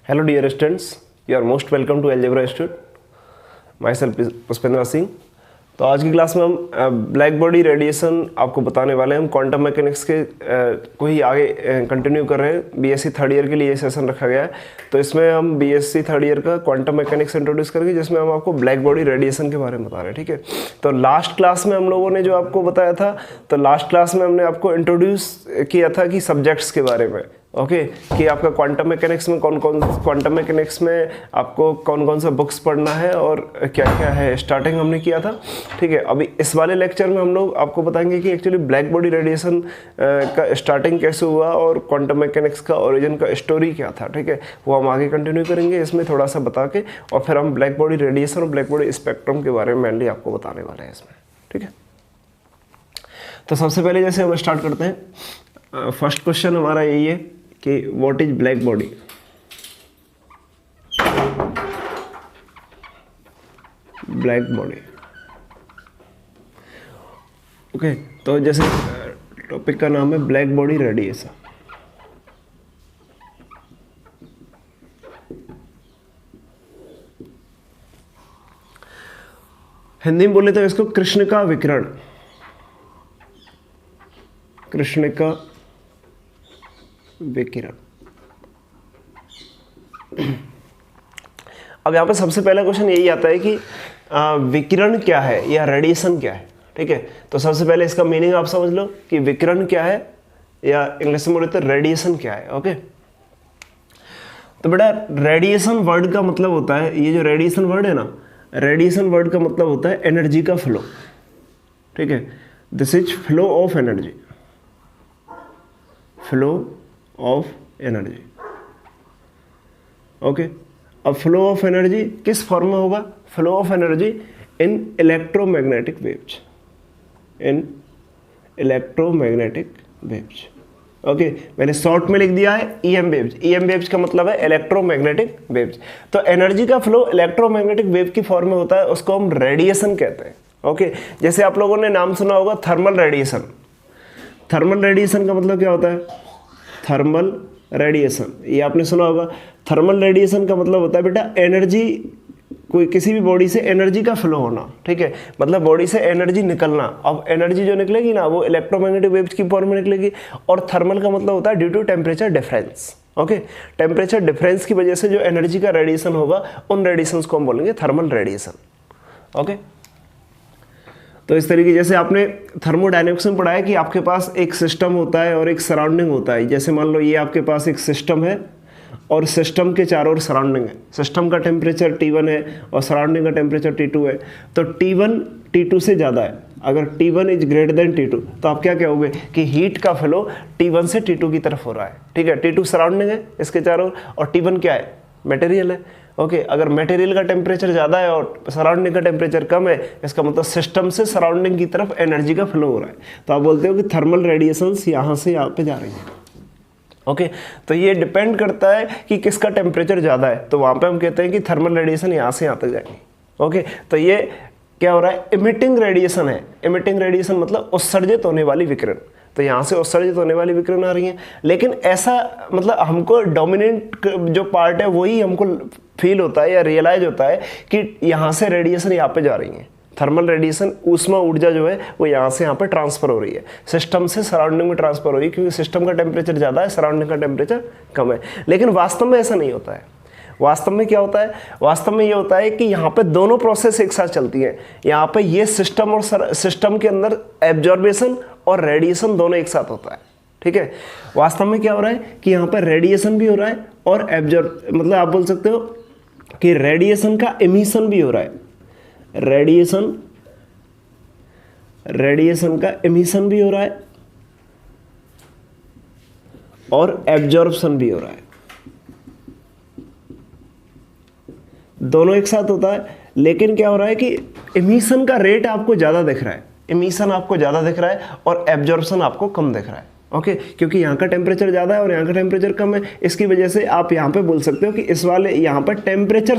Hello dear students, you are most welcome to Algebra Institute. Myself is Pushpendra Singh. तो आज की class में हम ब्लैक बॉडी रेडिएशन आपको बताने वाले हैं। हम क्वांटम मैकेनिक्स के को ही आगे कंटिन्यू कर रहे हैं। बीएससी थर्ड ईयर के लिए ये सेशन रखा गया है। तो इसमें हम बीएससी थर्ड ईयर का क्वांटम मैकेनिक्स इंट्रोड्यूस करेंगे, जिसमें हम आपको ब्लैक बॉडी रेडिएशन के बारे में बता रहे हैं। ठीक है, तो लास्ट क्लास में हम लोगों ने जो आपको बताया था, तो लास्ट क्लास में हमने आपको इंट्रोड्यूस किया था कि सब्जेक्ट्स के बारे में, ओके कि आपका क्वांटम मैकेनिक्स में आपको कौन कौन सा बुक्स पढ़ना है और क्या क्या है, स्टार्टिंग हमने किया था। ठीक है, अभी इस वाले लेक्चर में हम लोग आपको बताएंगे कि एक्चुअली ब्लैक बॉडी रेडिएशन का स्टार्टिंग कैसे हुआ और क्वांटम मैकेनिक्स का ओरिजिन का स्टोरी क्या था। ठीक है, वो हम आगे कंटिन्यू करेंगे इसमें थोड़ा सा बता के, और फिर हम ब्लैक बॉडी रेडिएशन और ब्लैक बॉडी स्पेक्ट्रम के बारे में मेनली आपको बताने वाले हैं इसमें। ठीक है, तो सबसे पहले जैसे हम स्टार्ट करते हैं, फर्स्ट क्वेश्चन हमारा यही है कि what is black body. Black body, okay, तो जैसे टॉपिक का नाम है ब्लैक बॉडी रेडिएशन। हिंदी में बोले तो इसको कृष्ण का विकिरण, कृष्ण का विकिरण। अब यहाँ पे सबसे पहला क्वेश्चन यही आता है कि विकिरण क्या है या रेडिएशन क्या है। ठीक है, तो सबसे पहले इसका मीनिंग आप समझ लो कि विकिरण क्या है, या इंग्लिश में बोले तो रेडिएशन क्या है। ओके, तो बेटा रेडिएशन वर्ड का मतलब होता है, ये जो रेडिएशन वर्ड है ना, रेडिएशन वर्ड का मतलब होता है एनर्जी का फ्लो। ठीक है, this is flow of energy, flow of energy. Okay, अब फ्लो ऑफ एनर्जी किस फॉर्म में होगा? Flow of energy in electromagnetic waves, in electromagnetic waves. Okay, मैंने शॉर्ट में लिख दिया है ईएम वेव्स। ईएम वेव्स का मतलब है इलेक्ट्रोमैग्नेटिक वेव्स। तो एनर्जी का फ्लो इलेक्ट्रोमैग्नेटिक वेव की फॉर्म में होता है, उसको हम रेडिएशन कहते हैं। ओके, जैसे आप लोगों ने नाम सुना होगा थर्मल रेडिएशन। थर्मल रेडिएशन का मतलब क्या होता है? थर्मल रेडिएशन, ये आपने सुना होगा। थर्मल रेडिएशन का मतलब होता है बेटा एनर्जी, कोई किसी भी बॉडी से एनर्जी का फ्लो होना। ठीक है, मतलब बॉडी से एनर्जी निकलना। अब एनर्जी जो निकलेगी ना, वो इलेक्ट्रोमैग्नेटिक वेव्स की फॉर्म में निकलेगी। और थर्मल का मतलब होता है due to temperature difference. Okay, temperature difference की वजह से जो एनर्जी का रेडिएशन होगा, उन रेडिएशंस को हम बोलेंगे थर्मल रेडिएशन। ओके, तो इस तरीके जैसे आपने थर्मोडायनेमिक्स में पढ़ा है कि आपके पास एक सिस्टम होता है और एक सराउंडिंग होता है। जैसे मान लो ये आपके पास एक सिस्टम है और सिस्टम के चारों ओर सराउंडिंग है। सिस्टम का टेम्परेचर T1 है और सराउंडिंग का टेम्परेचर T2 है। तो T1 T2 से ज़्यादा है। अगर T1 is greater than T2 तो आप क्या कहोगे कि हीट का फ्लो T1 से T2 की तरफ हो रहा है। ठीक है, T2 सराउंडिंग है इसके चारों ओर, और T1 क्या है? मटेरियल है। ओके, अगर मटेरियल का टेम्परेचर ज़्यादा है और सराउंडिंग का टेम्परेचर कम है, इसका मतलब सिस्टम से सराउंडिंग की तरफ एनर्जी का फ्लो हो रहा है। तो आप बोलते हो कि थर्मल रेडिएशंस यहाँ से यहाँ पे जा रही हैं। ओके, तो ये डिपेंड करता है कि किसका टेम्परेचर ज़्यादा है, तो वहाँ पे हम कहते हैं कि थर्मल रेडिएशन यहाँ से यहाँ तक जाएंगे। ओके, तो ये क्या हो रहा है? इमिटिंग रेडिएशन है। इमिटिंग रेडिएशन मतलब उत्सर्जित होने वाली विकिरण। तो यहाँ से उत्सर्जित होने वाली विकिरण आ रही है, लेकिन ऐसा मतलब हमको डोमिनेंट जो पार्ट है वही हमको फील होता है या रियलाइज होता है कि यहाँ से रेडिएशन यहाँ पे जा रही है। थर्मल रेडिएशन, ऊष्मा ऊर्जा जो है वो यहाँ से यहाँ पे ट्रांसफर हो रही है, सिस्टम से सराउंडिंग में ट्रांसफर हो रही है, क्योंकि सिस्टम का टेम्परेचर ज़्यादा है, सराउंडिंग का टेम्परेचर कम है। लेकिन वास्तव में ऐसा नहीं होता है। वास्तव में क्या होता है? वास्तव में ये होता है कि यहाँ पे दोनों प्रोसेस एक साथ चलती हैं। यहाँ पे ये सिस्टम और सिस्टम के अंदर एब्जॉर्बेशन और रेडिएशन दोनों एक साथ होता है। ठीक है, वास्तव में क्या हो रहा है कि यहाँ पर रेडिएशन भी हो रहा है और मतलब आप बोल सकते हो कि रेडिएशन का एमिशन भी हो रहा है। रेडिएशन का एमिशन भी हो रहा है और एब्जॉर्प्शन भी हो रहा है। दोनों एक साथ होता है, लेकिन क्या हो रहा है कि एमिशन का रेट आपको ज़्यादा दिख रहा है, एमिशन आपको ज़्यादा दिख रहा है और एब्जॉर्प्शन आपको कम दिख रहा है। ओके, क्योंकि यहाँ का टेम्परेचर ज़्यादा है और यहाँ का टेम्परेचर कम है। इसकी वजह से आप यहाँ पे बोल सकते हो कि इस वाले यहाँ पर टेम्परेचर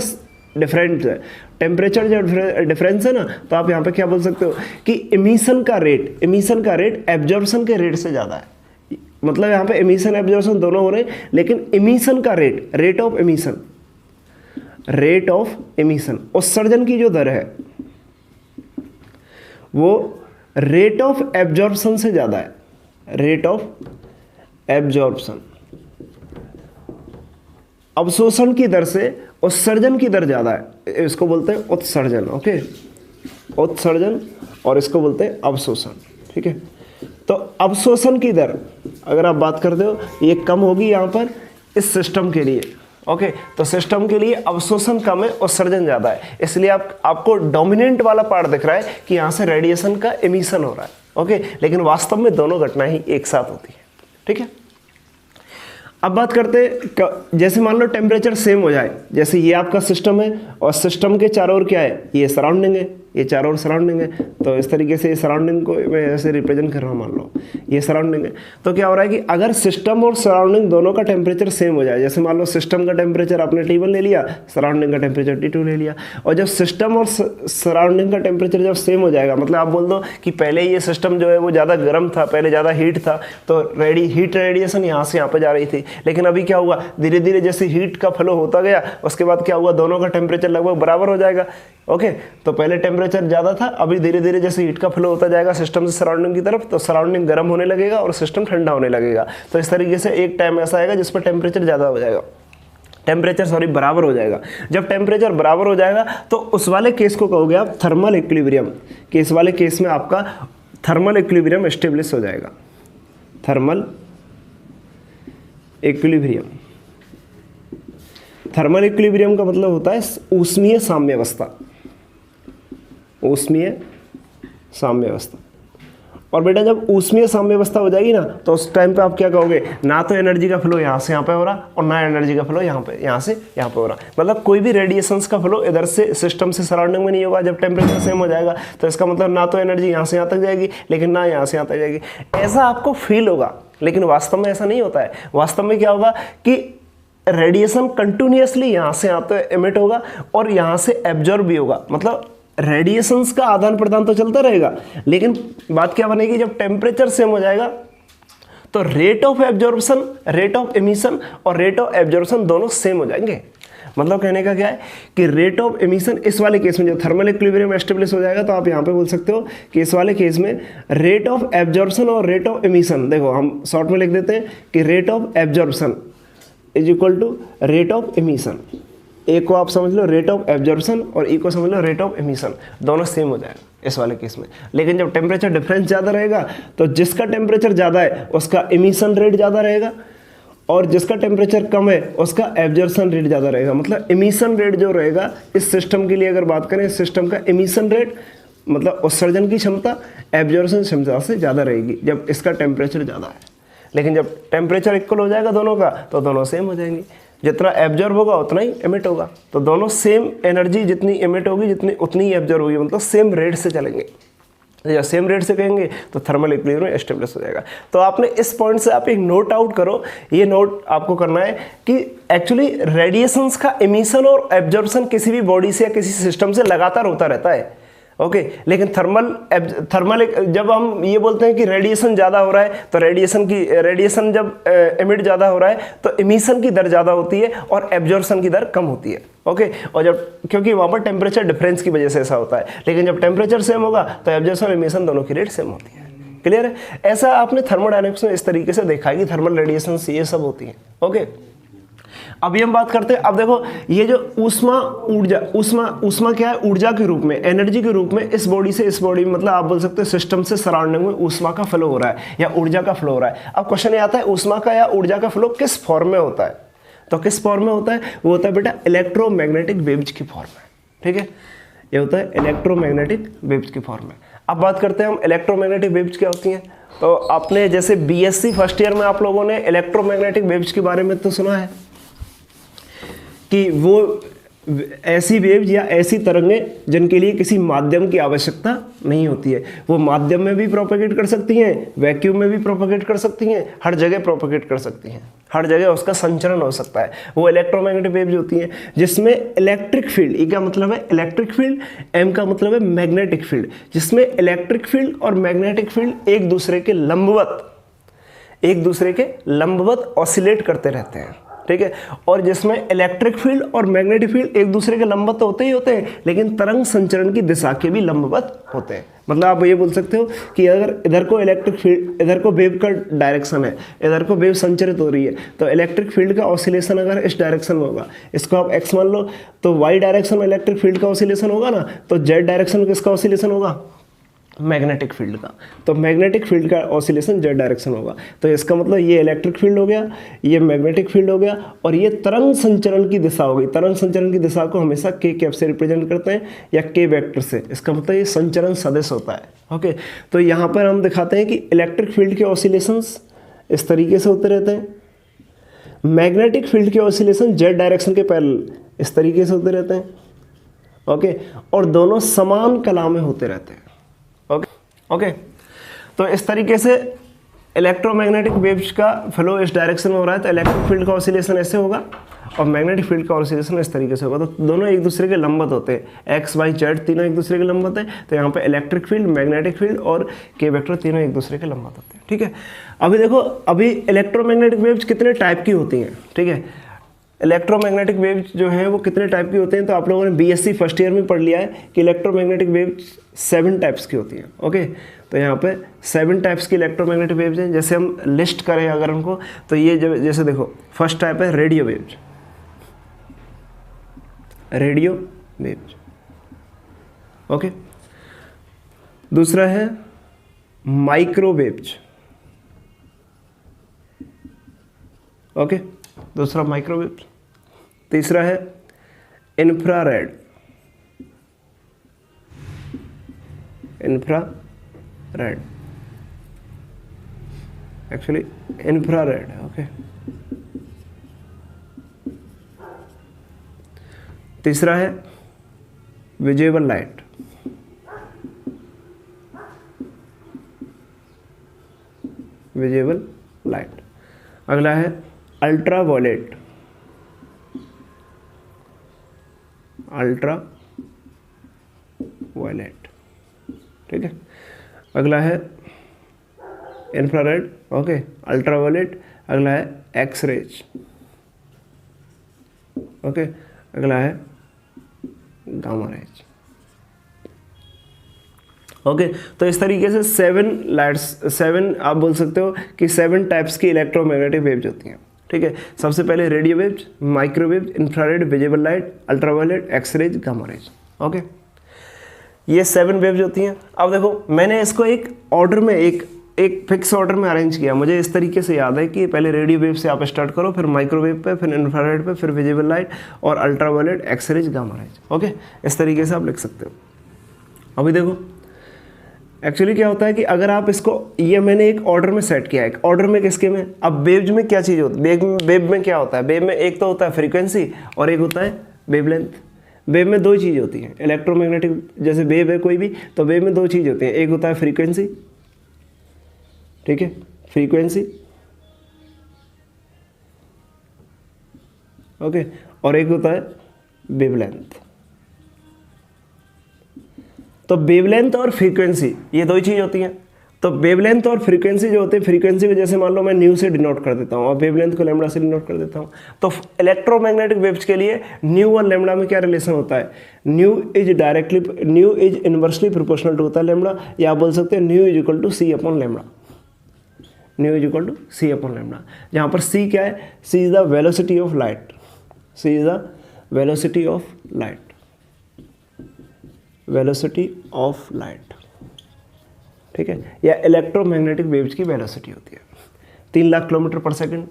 डिफरेंट है, टेम्परेचर जो डिफरेंस है ना, तो आप यहाँ पे क्या बोल सकते हो कि एमिशन का रेट एब्जॉर्प्शन के रेट से ज़्यादा है। मतलब यहाँ पे एमिशन एब्जॉर्प्शन दोनों हो रहे हैं, लेकिन एमिशन का रेट ऑफ एमिशन उत्सर्जन की जो दर है वो रेट ऑफ एब्जॉर्प्शन से ज़्यादा है। रेट ऑफ एब्जॉर्प्शन, अवशोषण की दर से उत्सर्जन की दर ज़्यादा है, इसको बोलते हैं उत्सर्जन। ओके, उत्सर्जन, और इसको बोलते हैं अवशोषण। ठीक है, तो अवशोषण की दर अगर आप बात करते हो ये कम होगी यहाँ पर इस सिस्टम के लिए। ओके, तो सिस्टम के लिए अवशोषण कम है, उत्सर्जन ज़्यादा है, इसलिए आपको डोमिनेंट वाला पार्ट दिख रहा है कि यहाँ से रेडिएशन का एमिशन हो रहा है। ओके, लेकिन वास्तव में दोनों घटनाएं ही एक साथ होती है। ठीक है, अब बात करते हैं, जैसे मान लो टेम्परेचर सेम हो जाए, जैसे ये आपका सिस्टम है और सिस्टम के चारों ओर क्या है, ये सराउंडिंग है, ये चारों ओर सराउंडिंग है, तो इस तरीके से सराउंडिंग को मैं ऐसे रिप्रेजेंट कर रहा हूँ, मान लो ये सराउंडिंग है, तो क्या हो रहा है कि अगर सिस्टम और सराउंडिंग दोनों का टेम्परेचर सेम हो जाए, जैसे मान लो सिस्टम का टेम्परेचर आपने T1 ले लिया, सराउंडिंग का टेम्परेचर T2 ले लिया, और जब सिस्टम और सराउंडिंग का टेम्परेचर जब सेम हो जाएगा, मतलब आप बोल दो कि पहले ये सिस्टम जो है वो ज़्यादा गर्म था, पहले ज़्यादा हीट था, तो हीट रेडिएशन यहाँ से यहाँ पर जा रही थी, लेकिन अभी क्या हुआ, धीरे धीरे जैसे हीट का फ्लो होता गया, उसके बाद क्या हुआ, दोनों का टेम्परेचर लगभग बराबर हो जाएगा। ओके, तो पहले टेम्परेचर ज़्यादा था, अभी धीरे धीरे जैसे हीट का फ्लो होता जाएगा सिस्टम से सराउंडिंग की तरफ, तो सराउंडिंग गर्म होने लगेगा और सिस्टम ठंडा होने लगेगा। तो इस तरीके से एक टाइम ऐसा आएगा जिस पर टेम्परेचर ज़्यादा हो जाएगा, बराबर हो जाएगा। जब टेम्परेचर बराबर हो जाएगा तो उस वाले केस को कहोगे आप थर्मल इक्विलिब्रियम, कि इस वाले केस में आपका थर्मल इक्विलिब्रियम एस्टेब्लिश हो जाएगा। थर्मल इक्विलिब्रियम, थर्मल इक्विलिब्रियम का मतलब होता है ऊष्मीय साम्यावस्था, ऊष्मीय साम्यावस्था। और बेटा जब ऊष्मीय साम्यावस्था हो जाएगी ना, तो उस टाइम पे आप क्या कहोगे, ना तो एनर्जी का फ्लो यहाँ से यहाँ पे हो रहा और ना एनर्जी का फ्लो यहाँ से यहाँ पे हो रहा, मतलब कोई भी रेडिएशंस का फ्लो इधर से सिस्टम से सराउंडिंग में नहीं होगा। जब टेम्परेचर सेम हो जाएगा तो इसका मतलब ना तो एनर्जी यहाँ से यहाँ तक जाएगी, लेकिन ना यहाँ से यहाँ तक जाएगी। ऐसा आपको फील होगा, लेकिन वास्तव में ऐसा नहीं होता है। वास्तव में क्या होगा कि रेडिएशन कंटिन्यूअसली यहाँ से यहाँ तक एमिट होगा और यहाँ से एब्जॉर्ब भी होगा, मतलब रेडिएशंस का आदान प्रदान तो चलता रहेगा, लेकिन बात क्या बनेगी, जब टेम्परेचर सेम हो जाएगा तो rate of absorption, rate of emission और रेट ऑफ एब्जॉर्प्शन दोनों सेम हो जाएंगे। मतलब कहने का क्या है कि रेट ऑफ एमिशन इस वाले केस में जब थर्मल इक्विलिब्रियम एस्टेब्लिश हो जाएगा, तो आप यहाँ पे बोल सकते हो कि इस वाले केस में रेट ऑफ एब्जॉर्प्शन और रेट ऑफ एमिशन, देखो हम शॉर्ट में लिख देते हैं कि rate of absorption is equal to rate of emission. A को आप समझ लो रेट ऑफ एब्जॉर्प्शन और ई को समझ लो रेट ऑफ एमिशन, दोनों सेम हो जाएगा इस वाले केस में। लेकिन जब टेम्परेचर डिफरेंस ज़्यादा रहेगा तो जिसका टेम्परेचर ज़्यादा है उसका एमिशन रेट ज़्यादा रहेगा और जिसका टेम्परेचर कम है उसका एब्जॉर्प्शन रेट ज़्यादा रहेगा। मतलब एमिशन रेट जो रहेगा इस सिस्टम के लिए अगर बात करें, इस सिस्टम का एमिशन रेट मतलब उत्सर्जन की क्षमता एब्जॉर्प्शन क्षमता से ज़्यादा रहेगी जब इसका टेम्परेचर ज़्यादा है। लेकिन जब टेम्परेचर इक्वल हो जाएगा दोनों का तो दोनों सेम हो जाएंगे, जितना एब्जॉर्ब होगा उतना ही एमिट होगा। तो दोनों सेम एनर्जी जितनी एमिट होगी उतनी ही एब्जॉर्ब होगी, मतलब सेम रेट से चलेंगे। जब सेम रेट से कहेंगे तो थर्मल इक्विलिब्रियम एस्टेब्लिश हो जाएगा। तो आपने इस पॉइंट से आप एक नोट आउट करो, ये नोट आपको करना है कि एक्चुअली रेडिएशंस का एमिशन और एब्जॉर्प्शन किसी भी बॉडी से या किसी सिस्टम से लगातार होता रहता है। ओके, लेकिन थर्मल जब हम ये बोलते हैं कि रेडिएशन ज़्यादा हो रहा है तो रेडिएशन जब एमिट ज़्यादा हो रहा है तो एमिशन की दर ज़्यादा होती है और एब्जॉर्प्शन की दर कम होती है। ओके, और जब क्योंकि वहाँ पर टेम्परेचर डिफरेंस की वजह से ऐसा होता है, लेकिन जब टेम्परेचर सेम होगा तो एब्जॉर्प्शन और एमिशन दोनों की रेट सेम होती है। क्लियर है? ऐसा आपने थर्मोडायनेमिक्स में इस तरीके से देखा है कि थर्मल रेडिएशन ये सब होती है। ओके, अभी हम बात करते हैं, अब देखो ये जो ऊष्मा क्या है, ऊर्जा के रूप में, एनर्जी के रूप में इस बॉडी से इस बॉडी में, मतलब आप बोल सकते हैं सिस्टम से सराउंडिंग में ऊष्मा का फ्लो हो रहा है या ऊर्जा का फ्लो हो रहा है। अब क्वेश्चन ये आता है ऊष्मा का या ऊर्जा का फ्लो किस फॉर्म में होता है, तो किस फॉर्म में होता है, वो होता है बेटा इलेक्ट्रोमैग्नेटिक वेव्स की फॉर्म में। ठीक है, ये होता है इलेक्ट्रोमैग्नेटिक वेव्स की फॉर्म में। अब बात करते हैं हम इलेक्ट्रोमैग्नेटिक वेव्स क्या होती हैं। तो आपने जैसे बीएससी फर्स्ट ईयर में आप लोगों ने इलेक्ट्रोमैग्नेटिक वेव्स के बारे में तो सुना है कि वो ऐसी वेव्स या ऐसी तरंगें जिनके लिए किसी माध्यम की आवश्यकता नहीं होती है, वो माध्यम में भी प्रोपेगेट कर सकती हैं, वैक्यूम में भी प्रोपेगेट कर सकती हैं, हर जगह प्रोपेगेट कर सकती हैं, हर जगह उसका संचरण हो सकता है। वो इलेक्ट्रोमैग्नेटिक वेव्स होती हैं जिसमें इलेक्ट्रिक फील्ड, ई का मतलब है इलेक्ट्रिक फील्ड, एम का मतलब है मैग्नेटिक फील्ड, जिसमें इलेक्ट्रिक फील्ड और मैग्नेटिक फील्ड एक दूसरे के लंबवत एक दूसरे के लंबवत ऑसिलेट करते रहते हैं, ठीक है। और जिसमें इलेक्ट्रिक फील्ड और मैग्नेटिक फील्ड एक दूसरे के लंबवत तो होते ही होते हैं, लेकिन तरंग संचरण की दिशा के भी लंबवत होते हैं। मतलब आप ये बोल सकते हो कि अगर इधर को इलेक्ट्रिक फील्ड, इधर को वेव का डायरेक्शन है, इधर को वेव संचरित हो रही है, तो इलेक्ट्रिक फील्ड का ऑसिलेशन अगर इस डायरेक्शन में होगा, इसको आप एक्स मान लो, तो वाई डायरेक्शन में इलेक्ट्रिक फील्ड का ऑसिलेशन होगा ना, तो जेड डायरेक्शन में किसका ऑसिलेशन होगा, मैग्नेटिक फील्ड का। तो मैग्नेटिक फील्ड का ऑसिलेशन जेड डायरेक्शन होगा। तो इसका मतलब ये इलेक्ट्रिक फील्ड हो गया, ये मैग्नेटिक फील्ड हो गया, और ये तरंग संचरण की दिशा हो गई। तरंग संचरण की दिशा को हमेशा के कैप से रिप्रेजेंट करते हैं या के वेक्टर से। इसका मतलब ये संचरण सदिश होता है। ओके, तो यहाँ पर हम दिखाते हैं कि इलेक्ट्रिक फील्ड के ऑसिलेशंस इस तरीके से होते रहते हैं, मैग्नेटिक फील्ड के ऑसिलेशन जेड डायरेक्शन के पैरेलल इस तरीके से होते रहते हैं। ओके, और दोनों समान कला में होते रहते हैं। ओके, तो इस तरीके से इलेक्ट्रोमैग्नेटिक वेव्स का फ्लो इस डायरेक्शन में हो रहा है, तो इलेक्ट्रिक फील्ड का ऑसिलेशन ऐसे होगा और मैग्नेटिक फील्ड का ऑसिलेशन इस तरीके से होगा। तो दोनों एक दूसरे के लंबवत होते हैं, एक्स वाई जेड तीनों एक दूसरे के लंबवत है। तो यहाँ पे इलेक्ट्रिक फील्ड, मैग्नेटिक फील्ड और के वेक्टर तीनों एक दूसरे के लंबवत होते हैं, ठीक है। अभी देखो, अभी इलेक्ट्रोमैग्नेटिक वेव्स कितने टाइप की होती हैं, ठीक है। इलेक्ट्रोमैग्नेटिक वेव्स जो हैं वो कितने टाइप की होते हैं, तो आप लोगों ने बीएससी फर्स्ट ईयर में पढ़ लिया है कि इलेक्ट्रोमैग्नेटिक वेव्स 7 टाइप्स की होती हैं। ओके, तो यहाँ पे 7 टाइप्स की इलेक्ट्रोमैग्नेटिक वेव्स हैं। जैसे हम लिस्ट करें अगर उनको, तो ये जैसे देखो, फर्स्ट टाइप है radio waves, radio waves. Okay, दूसरा है माइक्रोवेव्स। ओके, दूसरा माइक्रोवेव। तीसरा है infrared, infrared, actually infrared. Okay, तीसरा है विजिबल लाइट, विजिबल लाइट। अगला है अल्ट्रा वायलेट, अल्ट्रा वायलेट, ठीक है। अगला है इंफ्रारेड, ओके, अल्ट्रा वायलेट। अगला है एक्स रेज, ओके। अगला है गामा रेज। ओके, तो इस तरीके से 7 आप बोल सकते हो कि 7 टाइप्स की इलेक्ट्रोमैग्नेटिक वेव्स होती हैं, ठीक है। सबसे पहले radio waves, microwave, infrared, visible light, ultraviolet, X rays, gamma rays. Okay, ये 7 वेव्स होती हैं। अब देखो, मैंने इसको एक ऑर्डर में, एक फिक्स ऑर्डर में अरेंज किया। मुझे इस तरीके से याद है कि पहले रेडियो वेव से आप स्टार्ट करो, फिर माइक्रोवेव पे, फिर इंफ्रारेड पे, फिर विजिबल लाइट और ultraviolet, X rays, gamma rays. Okay, इस तरीके से आप लिख सकते हो। अभी देखो, एक्चुअली क्या होता है कि अगर आप इसको, ये मैंने एक ऑर्डर में सेट किया है, एक ऑर्डर में किसके में। अब वेव्स में क्या चीज़ होती है, वेव में क्या होता है, वेव में एक तो होता है फ्रीक्वेंसी और एक होता है वेवलेंथ। वेव में 2 चीज़ होती हैं, इलेक्ट्रोमैग्नेटिक जैसे वेव है कोई भी, तो वेव में 2 चीज़ होती हैं, एक होता है फ्रीक्वेंसी, ठीक है, फ्रीक्वेंसी, ओके, और एक होता है वेवलेंथ। तो वेवलेंथ और फ्रीक्वेंसी ये 2 चीज़ होती हैं। तो वेवलेंथ और फ्रीक्वेंसी जो होती है, फ्रीक्वेंसी को जैसे मान लो मैं न्यू से डिनोट कर देता हूँ और वेवलेंथ को लैम्बडा से डिनोट कर देता हूँ। तो इलेक्ट्रोमैग्नेटिक वेव्स के लिए न्यू और लैम्बडा में क्या रिलेशन होता है, new is inversely proportional to होता है लैम्बडा, या आप बोल सकते हैं new is equal to C upon lambda, nu is equal to C upon lambda. जहाँ पर सी क्या है, सी is the velocity of light, C is the velocity of light, velocity of light, ठीक है, या इलेक्ट्रोमैग्नेटिक वेव्स की वेलोसिटी होती है 3 लाख किलोमीटर पर सेकंड।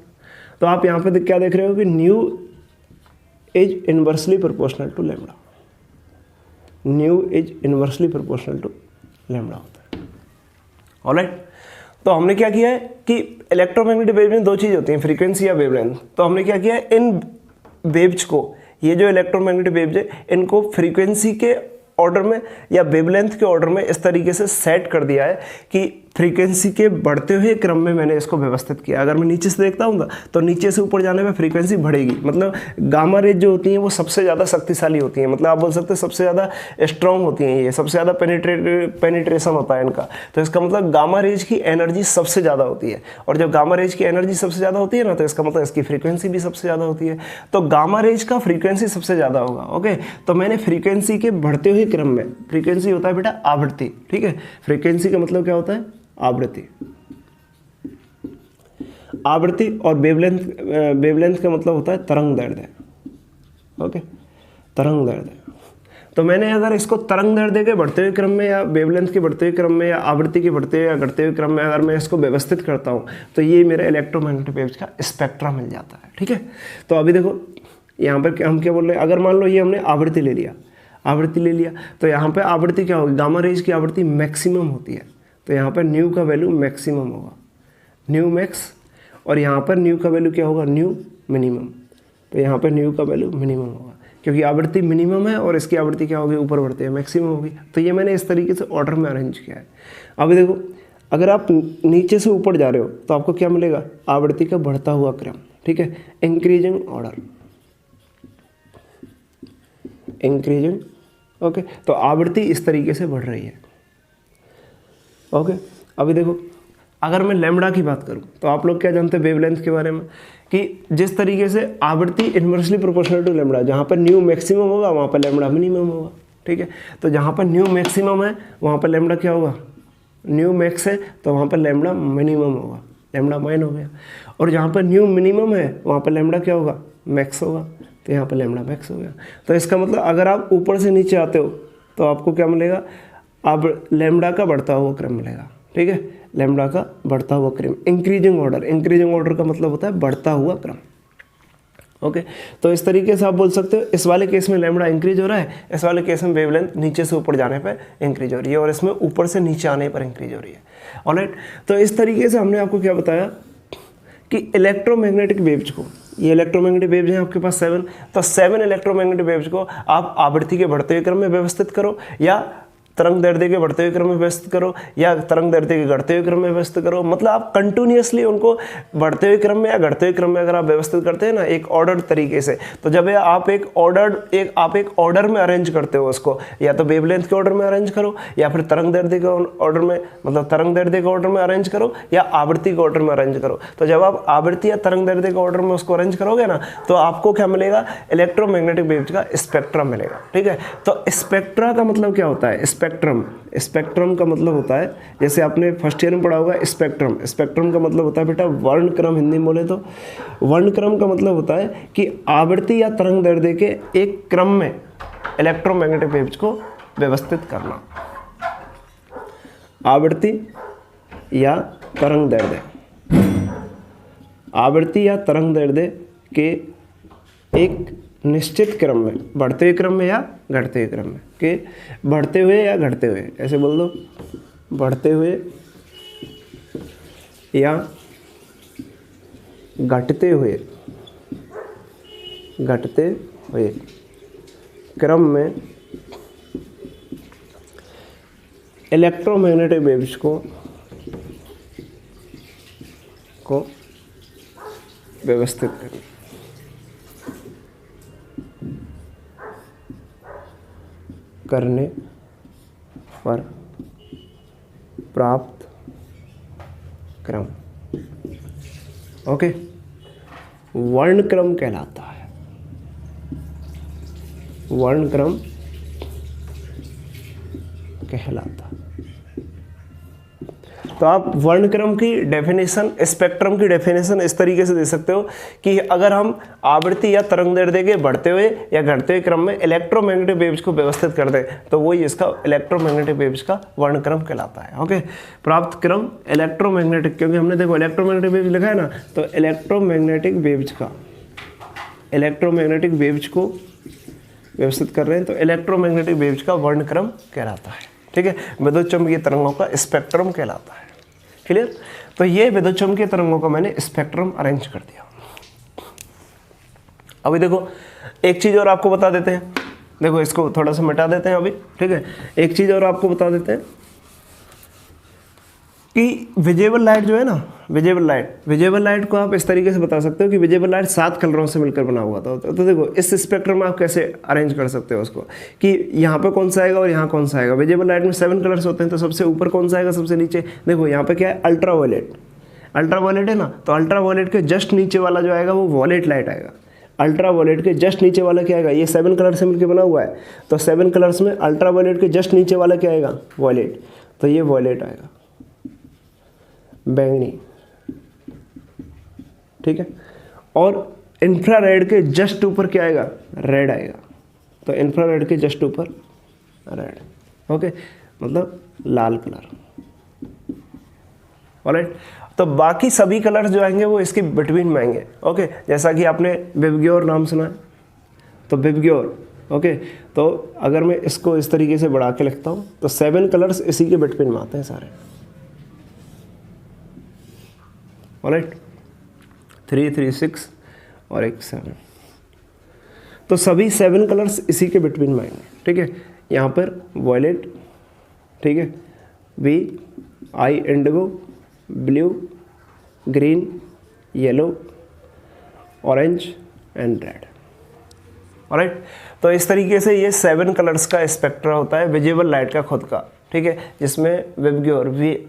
तो आप यहाँ पे क्या देख रहे हो कि nu is inversely proportional to lambda, nu is inversely proportional to lambda होता है। ऑलराइट, तो हमने क्या किया है कि इलेक्ट्रोमैग्नेटिक वेव में 2 चीज़ होती हैं, फ्रीक्वेंसी या वेवलेंथ। तो हमने क्या किया है, इन वेव्स को, ये जो इलेक्ट्रोमैग्नेटिक वेव्स है, इनको फ्रीक्वेंसी के ऑर्डर में या वेवलेंथ के ऑर्डर में इस तरीके से सेट कर दिया है कि फ्रीक्वेंसी के बढ़ते हुए क्रम में मैंने इसको व्यवस्थित किया। अगर मैं नीचे से देखता हूँ तो नीचे से ऊपर जाने में फ्रीक्वेंसी बढ़ेगी, मतलब गामा रेज जो होती हैं वो सबसे ज़्यादा शक्तिशाली होती हैं, मतलब आप बोल सकते हैं सबसे ज़्यादा स्ट्रॉन्ग होती हैं, ये सबसे ज़्यादा पेनिट्रेशन होता है इनका। तो इसका मतलब गामा रेज की एनर्जी सबसे ज़्यादा होती है, और जब गामा रेज की एनर्जी सबसे ज़्यादा होती है ना, तो इसका मतलब इसकी फ्रीक्वेंसी भी सबसे ज़्यादा होती है। तो गामा रेज का फ्रीक्वेंसी सबसे ज़्यादा होगा। ओके, तो मैंने फ्रीक्वेंसी के बढ़ते हुए क्रम में, फ्रीक्वेंसी होता है बेटा आवृत्ति, ठीक है, फ्रीक्वेंसी का मतलब क्या होता है, आवृत्ति। आवृत्ति और वेवलेंथ, वेवलेंथ का मतलब होता है तरंग दैर्ध्य। ओके, तरंग दैर्ध्य। तो मैंने अगर इसको तरंग दैर्ध्य के बढ़ते हुए क्रम में या वेवलेंथ के बढ़ते हुए क्रम में या आवृत्ति के बढ़ते हुए या घटते हुए क्रम में अगर मैं इसको व्यवस्थित करता हूँ तो ये मेरे इलेक्ट्रोमैग्नेटिक वेव्स का स्पेक्ट्रा मिल जाता है। ठीक है, तो अभी देखो यहाँ पर हम क्या बोल रहे हैं, अगर मान लो ये हमने आवृत्ति ले लिया, आवृत्ति ले लिया, तो यहाँ पे आवृत्ति क्या होगी, गामा रेज की आवृत्ति मैक्सिमम होती है, तो यहाँ पर न्यू का वैल्यू मैक्सिमम होगा, न्यू मैक्स, और यहाँ पर न्यू का वैल्यू क्या होगा, न्यू मिनिमम, तो यहाँ पर न्यू का वैल्यू मिनिमम होगा, क्योंकि आवृत्ति मिनिमम है और इसकी आवृत्ति क्या होगी, ऊपर बढ़ते हैं, मैक्सिमम होगी। तो ये मैंने इस तरीके से ऑर्डर में अरेंज किया है। अभी देखो अगर आप नीचे से ऊपर जा रहे हो तो आपको क्या मिलेगा, आवृत्ति का बढ़ता हुआ क्रम, ठीक है, इंक्रीजिंग ऑर्डर, इंक्रीजिंग। ओके, तो आवृत्ति इस तरीके से बढ़ रही है। ओके, अभी देखो अगर मैं लैम्बडा की बात करूं तो आप लोग क्या जानते हैं वेवलेंथ के बारे में, कि जिस तरीके से आवृत्ति इन्वर्सली प्रोपोर्शनल टू लैम्बडा, जहाँ पर न्यू मैक्सिमम होगा वहाँ पर लैम्बडा मिनिमम होगा। ठीक है, तो जहाँ पर न्यू मैक्सिमम है वहाँ पर लैम्बडा क्या होगा, न्यू मैक्स है तो वहाँ पर लैम्बडा मिनिमम होगा, लैम्बडा माइन हो गया, और जहाँ पर न्यू मिनिमम है वहाँ पर लैम्बडा क्या होगा, मैक्स होगा, तो यहाँ पर लैम्बडा मैक्स हो गया। तो इसका मतलब अगर आप ऊपर से नीचे आते हो तो आपको क्या मिलेगा, अब लैम्बडा का बढ़ता हुआ क्रम मिलेगा। ठीक है, लैम्बडा का बढ़ता हुआ क्रम, इंक्रीजिंग ऑर्डर, इंक्रीजिंग ऑर्डर का मतलब होता है बढ़ता हुआ क्रम। ओके, तो इस तरीके से आप बोल सकते हो इस वाले केस में लैम्बडा इंक्रीज हो रहा है, इस वाले केस में वेवलेंथ नीचे से ऊपर जाने पर इंक्रीज हो रही है, और इसमें ऊपर से नीचे आने पर इंक्रीज हो रही है। ऑलराइट, तो इस तरीके से हमने आपको क्या बताया कि इलेक्ट्रोमैग्नेटिक वेव्स को, ये इलेक्ट्रोमैग्नेटिक वेव्स हैं आपके पास 7, तो 7 इलेक्ट्रोमैग्नेटिक वेव्स को आप आवृत्ति के बढ़ते हुए क्रम में व्यवस्थित करो, या तरंग दैर्ध्य के बढ़ते हुए क्रम में व्यवस्थित करो, या तरंग दैर्ध्य के घटते हुए क्रम में व्यवस्थित करो। मतलब आप कंटिन्यूसली उनको बढ़ते हुए क्रम में या घटते हुए क्रम में अगर आप व्यवस्थित करते हैं ना एक ऑर्डर तरीके से, तो जब आप एक ऑर्डर में अरेंज करते हो उसको, या तो वेवलेंथ के ऑर्डर में अरेंज करो, या फिर तरंग दैर्ध्य के ऑर्डर में, मतलब तरंग दैर्ध्य के ऑर्डर में अरेंज करो, या आवृत्ति के ऑर्डर में अरेंज करो। तो जब आप आवृत्ति या तरंग दैर्ध्य के ऑर्डर में उसको अरेंज करोगे ना, तो आपको क्या मिलेगा, इलेक्ट्रोमैग्नेटिक वेव्स का स्पेक्ट्रम मिलेगा। ठीक है, तो स्पेक्ट्रा का मतलब क्या होता है, स्पेक्ट्रम, स्पेक्ट्रम का मतलब होता है, जैसे आपने फर्स्ट ईयर में पढ़ा होगा स्पेक्ट्रम, स्पेक्ट्रम का मतलब होता है बेटा वर्णक्रम, हिंदी में बोले तो वर्णक्रम का मतलब होता है कि आवृत्ति या तरंग दैर्ध्य के एक क्रम में इलेक्ट्रोमैग्नेटिक वेव्स को व्यवस्थित करना। आवृत्ति या तरंग दैर्ध्य, आवृत्ति या तरंग दैर्ध्य के एक निश्चित क्रम में, बढ़ते हुए क्रम में या घटते हुए क्रम में, के बढ़ते हुए या घटते हुए, ऐसे बोल दो, बढ़ते हुए या घटते हुए, घटते हुए क्रम में इलेक्ट्रोमैग्नेटिक वेव्स को व्यवस्थित करना। करने पर प्राप्त क्रम, ओके, वर्णक्रम कहलाता है, वर्णक्रम कहलाता है। तो आप वर्णक्रम की डेफिनेशन, स्पेक्ट्रम की डेफिनेशन इस तरीके से दे सकते हो कि अगर हम आवृत्ति या तरंग दैर्ध्य के बढ़ते हुए या घटते हुए क्रम में इलेक्ट्रोमैग्नेटिक वेव्स को व्यवस्थित कर दें तो वही इसका इलेक्ट्रोमैग्नेटिक वेव्स का वर्णक्रम कहलाता है। ओके, प्राप्त क्रम इलेक्ट्रोमैग्नेटिक, क्योंकि हमने देखो इलेक्ट्रोमैग्नेटिक वेव्स लिखा है ना, तो इलेक्ट्रोमैग्नेटिक वेव्स का, इलेक्ट्रोमैग्नेटिक वेव्स को व्यवस्थित कर रहे हैं तो इलेक्ट्रोमैग्नेटिक वेव्स का वर्णक्रम कहलाता है। ठीक है, विद्युत चुम्बकीय तरंगों का स्पेक्ट्रम कहलाता है। क्लियर, तो ये विद्युत चुम्बकीय तरंगों का मैंने स्पेक्ट्रम अरेंज कर दिया। अभी देखो एक चीज और आपको बता देते हैं, देखो इसको थोड़ा सा मिटा देते हैं अभी। ठीक है, एक चीज और आपको बता देते हैं, कि विजिबल लाइट जो है ना, विजिबल लाइट को आप इस तरीके से बता सकते हो कि विजिबल लाइट 7 कलरों से मिलकर बना हुआ था। तो देखो इस स्पेक्ट्रम में आप कैसे अरेंज कर सकते हो उसको कि यहाँ पे कौन सा आएगा और यहाँ कौन सा आएगा। विजिबल लाइट में 7 कलर्स होते हैं, तो सबसे ऊपर कौन सा आएगा, सबसे नीचे। देखो यहाँ पे क्या है, अल्ट्रावायलेट है ना, तो अल्ट्रावायलेट के जस्ट नीचे वाला जो आएगा वो वॉलेट लाइट आएगा। अल्ट्रावायलेट के जस्ट नीचे वाला क्या आएगा, ये 7 कलर से मिलकर बना हुआ है, तो 7 कलर्स में अल्ट्रावायलेट के जस्ट नीचे वाला क्या आएगा, वॉलेट, तो ये वॉलेट आएगा, बैंगनी, ठीक है। और इंफ्रारेड के जस्ट ऊपर क्या आएगा, रेड आएगा, तो इंफ्रारेड के जस्ट ऊपर रेड, ओके, मतलब लाल कलर, ऑलराइट। तो बाकी सभी कलर्स जो आएंगे वो इसके बिटवीन में आएंगे, ओके। जैसा कि आपने विबग्योर नाम सुना है, तो विबग्योर, ओके। तो अगर मैं इसको इस तरीके से बढ़ा के लिखता हूँ तो 7 कलर्स इसी के बिटवीन में आते हैं सारे, ऑलराइट। 3, 3, 6 और एक 7, तो सभी 7 कलर्स इसी के बिटवीन में आएंगे, ठीक है। यहाँ पर वॉयलेट, ठीक है, V I indigo, blue, green, yellow, orange and red, alright. तो इस तरीके से ये 7 कलर्स का स्पेक्ट्रा होता है विजिबल लाइट का खुद का, ठीक है, जिसमें VIBGYOR,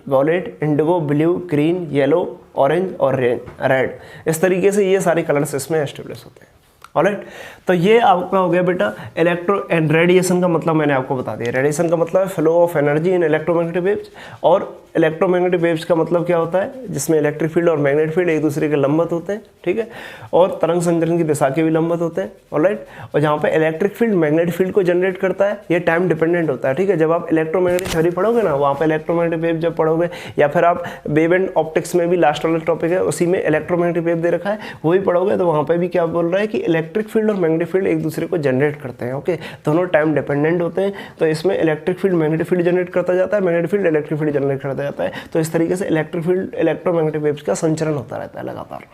wallet, Indigo, blue, green, yellow, orange और रेड, इस तरीके से ये सारे कलर्स इसमें एस्टेब्लिश होते हैं, ऑलराइट। तो ये आपका हो गया बेटा इलेक्ट्रो एंड रेडिएशन का मतलब मैंने आपको बता दिया। रेडिएशन का मतलब है flow of energy in electromagnetic waves, और इलेक्ट्रोमैग्नेटिक वेव्स का मतलब क्या होता है, जिसमें इलेक्ट्रिक फील्ड और मैग्नेटिक फील्ड एक दूसरे के लंबवत होते हैं, ठीक है, और तरंग संचरण की दिशा के भी लंबवत होते हैं, ऑलराइट। और जहाँ पे इलेक्ट्रिक फील्ड मैग्नेटिक फील्ड को जनरेट करता है, ये टाइम डिपेंडेंट होता है, ठीक है। जब आप इलेक्ट्रोमैग्नेटिक थ्योरी पढ़ोगे ना, वहाँ पे इलेक्ट्रोमैग्नेटिक वेव जब पढ़ोगे, या फिर आप वेव एंड ऑप्टिक्स में भी लास्ट वाला टॉपिक है उसी में इलेक्ट्रोमैग्नेटिक वेव दे रखा है, वही पढ़ोगे, तो वहाँ पे भी क्या बोल रहा है कि इलेक्ट्रिक फील्ड और मैग्नेटिक फील्ड एक दूसरे को जनरेट करते हैं, ओके, दोनों टाइम डिपेंडेंट होते हैं। तो इसमें electric field magnetic field generate करता जाता है, magnetic field electric field generate करता जाता है। तो इस तरीके से इलेक्ट्रिक फील्ड इलेक्ट्रोमैग्नेटिक वेव्स का संचरण होता रहता है लगातार,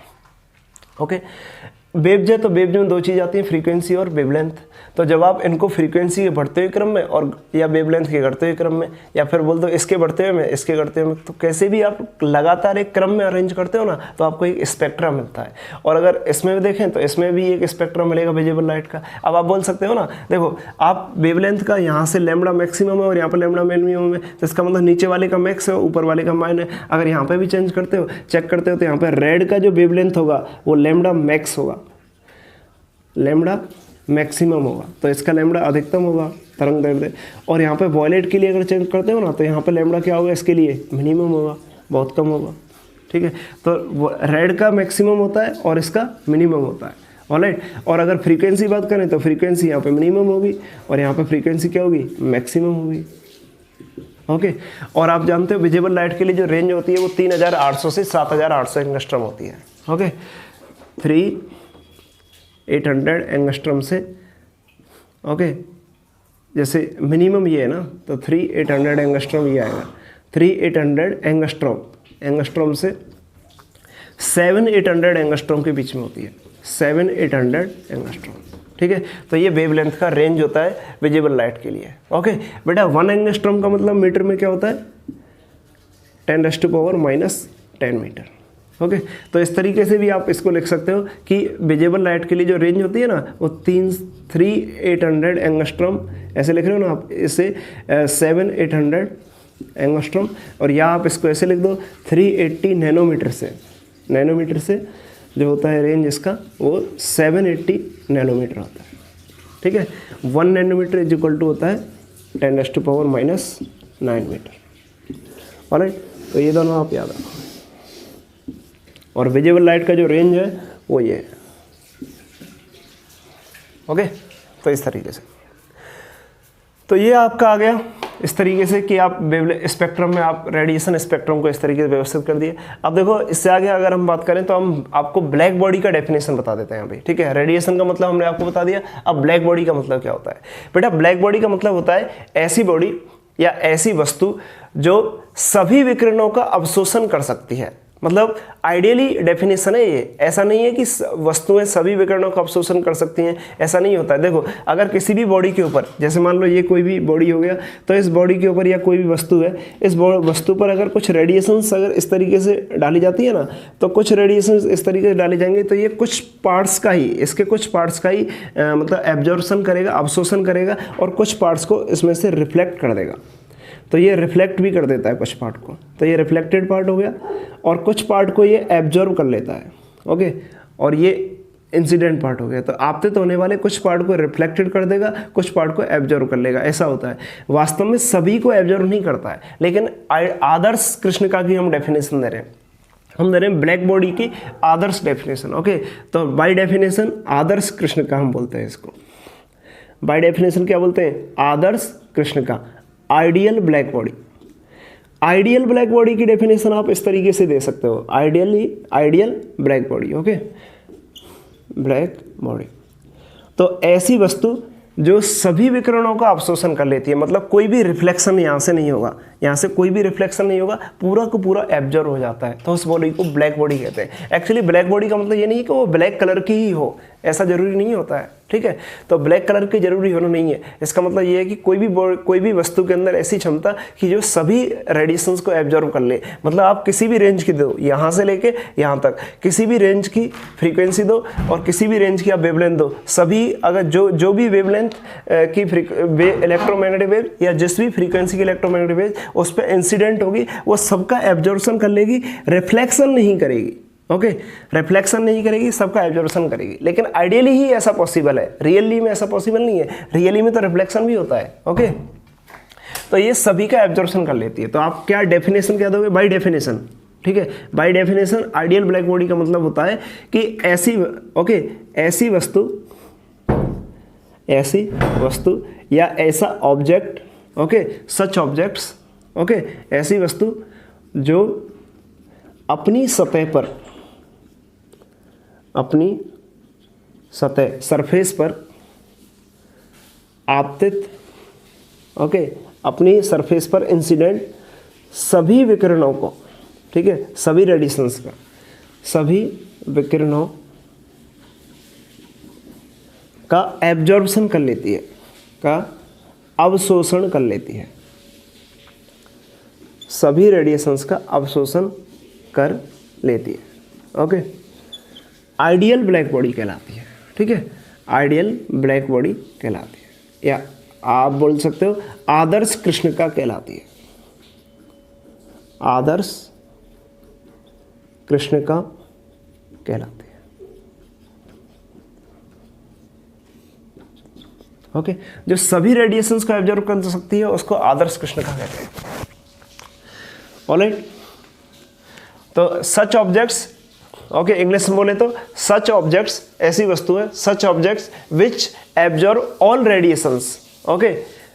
ओके। वेव्स है तो वेव्स में 2 चीज़ आती हैं, फ्रीक्वेंसी और वेवलेंथ। तो जब आप इनको फ्रीक्वेंसी के बढ़ते हुए क्रम में और या वेवलेंथ के घटते हुए क्रम में, या फिर बोल दो इसके बढ़ते हुए में इसके घटते हुए में, तो कैसे भी आप लगातार एक क्रम में अरेंज करते हो ना, तो आपको एक स्पेक्ट्रा मिलता है। और अगर इसमें भी देखें तो इसमें भी एक स्पेक्ट्रा मिलेगा विजिबल लाइट का। अब आप बोल सकते हो ना, देखो आप वेवलेंथ का यहाँ से लैम्बडा मैक्सिमम है और यहाँ पर लैम्बडा मिनिमम है, तो इसका मतलब नीचे वाले का मैक्स है, ऊपर वाले का माइन है। अगर यहाँ पर भी चेंज करते हो, चेक करते हो, तो यहाँ पर रेड का जो वेवलेंथ होगा वो लैम्बडा मैक्स होगा, लैम्बडा मैक्सिमम होगा, तो इसका लैम्बडा अधिकतम होगा तरंग दैर्ध्य। और यहाँ पे वॉयलेट के लिए अगर चेक करते हो ना, तो यहाँ पे लैम्बडा क्या होगा, इसके लिए मिनिमम होगा, बहुत कम होगा, ठीक है। तो रेड का मैक्सिमम होता है और इसका मिनिमम होता है, ऑलराइट। और अगर फ्रीक्वेंसी बात करें तो फ्रीक्वेंसी यहाँ पे मिनिमम होगी और यहाँ पे फ्रीक्वेंसी क्या होगी, मैक्सिमम होगी, ओके। और आप जानते हो विजिबल लाइट के लिए जो रेंज होती है वो 3800 से 7800 एंगस्ट्रॉम होती है, ओके। 3800 एंगस्ट्रॉम से, ओके, जैसे मिनिमम ये है ना, तो 3800 एंगस्ट्रॉम ये आएगा, 3800 एंगस्ट्रॉम से 7800 एंगस्ट्रॉम के बीच में होती है, 7800 एंगस्ट्रॉम, ठीक है। तो ये वेवलेंथ का रेंज होता है विजिबल लाइट के लिए, ओके। बेटा 1 एंगस्ट्रॉम का मतलब मीटर में क्या होता है, 10⁻⁻10 मीटर, ओके। तो इस तरीके से भी आप इसको लिख सकते हो कि विजिबल लाइट के लिए जो रेंज होती है ना, वो 3800 एंगस्ट्रॉम, ऐसे लिख रहे हो ना आप, इसे 7800 एंगस्ट्रॉम, और या आप इसको ऐसे लिख दो 380 नैनोमीटर से जो होता है रेंज इसका, वो 780 नैनोमीटर होता है, ठीक है। 1 नैनोमीटर इज इक्वल टू होता है 10⁻⁹ मीटर, ऑलराइट। तो ये दोनों आप याद रखो। और विजिबल लाइट का जो रेंज है वो ये है, ओके। तो इस तरीके से, तो ये आपका आ गया इस तरीके से कि आप स्पेक्ट्रम में आप रेडिएशन स्पेक्ट्रम को इस तरीके से व्यवस्थित कर दिए। अब देखो इससे आगे अगर हम बात करें तो हम आपको ब्लैक बॉडी का डेफिनेशन बता देते हैं अभी, ठीक है। रेडिएशन का मतलब हमने आपको बता दिया, अब ब्लैक बॉडी का मतलब क्या होता है। बेटा ब्लैक बॉडी का मतलब होता है ऐसी बॉडी या ऐसी वस्तु जो सभी विकिरणों का अवशोषण कर सकती है, मतलब आइडियली डेफिनेशन है ये, ऐसा नहीं है कि वस्तुएं सभी विकिरणों का अवशोषण कर सकती हैं, ऐसा नहीं होता है। देखो अगर किसी भी बॉडी के ऊपर, जैसे मान लो ये कोई भी बॉडी हो गया, तो इस बॉडी के ऊपर या कोई भी वस्तु है, इस वस्तु पर अगर कुछ रेडिएशंस अगर इस तरीके से डाली जाती है ना, तो कुछ रेडिएशंस इस तरीके से डाले जाएंगे, तो ये कुछ पार्ट्स का ही, इसके कुछ पार्ट्स का ही मतलब एब्जॉर्प्शन करेगा, अवशोषण करेगा, और कुछ पार्ट्स को इसमें से रिफ्लेक्ट कर देगा। तो ये रिफ्लेक्ट भी कर देता है कुछ पार्ट को, तो ये रिफ्लेक्टेड पार्ट हो गया, और कुछ पार्ट को ये एब्जॉर्ब कर लेता है, ओके, और ये इंसिडेंट पार्ट हो गया। तो आपतित होने वाले कुछ पार्ट को रिफ्लेक्टेड कर देगा, कुछ पार्ट को एब्जॉर्ब कर लेगा, ऐसा होता है। वास्तव में सभी को एब्जॉर्ब नहीं करता है, लेकिन आदर्श कृष्णिका की हम डेफिनेशन दे रहे हैं, हम दे रहे हैं ब्लैक बॉडी की आदर्श डेफिनेशन, ओके। तो बाय डेफिनेशन आदर्श कृष्णिका हम बोलते हैं इसको, बाय डेफिनेशन क्या बोलते हैं, आदर्श कृष्णिका, ideal black body. Ideal black body की डेफिनेशन आप इस तरीके से दे सकते हो, ideal black body, okay, black body. तो ऐसी वस्तु जो सभी विकिरणों का अवशोषण कर लेती है, मतलब कोई भी रिफ्लेक्शन यहाँ से नहीं होगा, यहाँ से कोई भी रिफ्लेक्शन नहीं होगा, पूरा को पूरा एब्जॉर्ब हो जाता है, तो उस बॉडी को ब्लैक बॉडी कहते हैं। एक्चुअली ब्लैक बॉडी का मतलब ये नहीं है कि वो ब्लैक कलर की ही हो, ऐसा जरूरी नहीं होता है, ठीक है। तो ब्लैक कलर की जरूरी होना नहीं है, इसका मतलब ये है कि कोई भी वस्तु के अंदर ऐसी क्षमता कि जो सभी रेडिएशंस को एब्जॉर्ब कर ले। मतलब आप किसी भी रेंज की दो, यहाँ से लेके यहाँ तक किसी भी रेंज की फ्रीक्वेंसी दो और किसी भी रेंज की आप वेवलेंथ दो, सभी अगर जो भी वेवलेंथ की इलेक्ट्रोमैग्नेटिक वेव या जिस भी फ्रीक्वेंसी की इलेक्ट्रोमैग्नेटिक वेव उस पर इंसिडेंट होगी, वो सबका एब्जॉर्प्शन कर लेगी, रिफ्लेक्शन नहीं करेगी, ओके, रिफ्लेक्शन नहीं करेगी, सबका एब्जॉर्प्शन करेगी। लेकिन आइडियली ही ऐसा पॉसिबल है, रियली में ऐसा पॉसिबल नहीं है, रियली में तो रिफ्लेक्शन भी होता है, ओके। तो ये सभी का एब्जॉर्प्शन कर लेती है। तो आप क्या डेफिनेशन क्या दोगे, बाय डेफिनेशन, ठीक है। By definition ideal black body का मतलब होता है कि ऐसी, ओके, ऐसी वस्तु या ऐसा ऑब्जेक्ट, ओके, सच ऑब्जेक्ट्स, ओके, ऐसी वस्तु जो अपनी सतह सरफेस पर आपतित, ओके, अपनी सरफेस पर इंसिडेंट सभी विकिरणों को, ठीक है, सभी रेडिएशंस का, सभी विकिरणों का एब्जॉर्प्शन कर लेती है, का अवशोषण कर लेती है, सभी रेडिएशंस का अवशोषण कर लेती है, ओके, आइडियल ब्लैक बॉडी कहलाती है, ठीक है, आइडियल ब्लैक बॉडी कहलाती है, या आप बोल सकते हो आदर्श कृष्णिका कहलाती है, आदर्श कृष्णिका कहलाती है, ओके। जो सभी रेडिएशंस को एब्जॉर्ब कर सकती है उसको आदर्श कृष्णिका कहते हैं, ऑलराइट। तो सच ऑब्जेक्ट्स, ओके, इंग्लिश में बोले तो सच ऑब्जेक्ट्स, ऐसी वस्तु है, such objects which absorb all radiations, okay,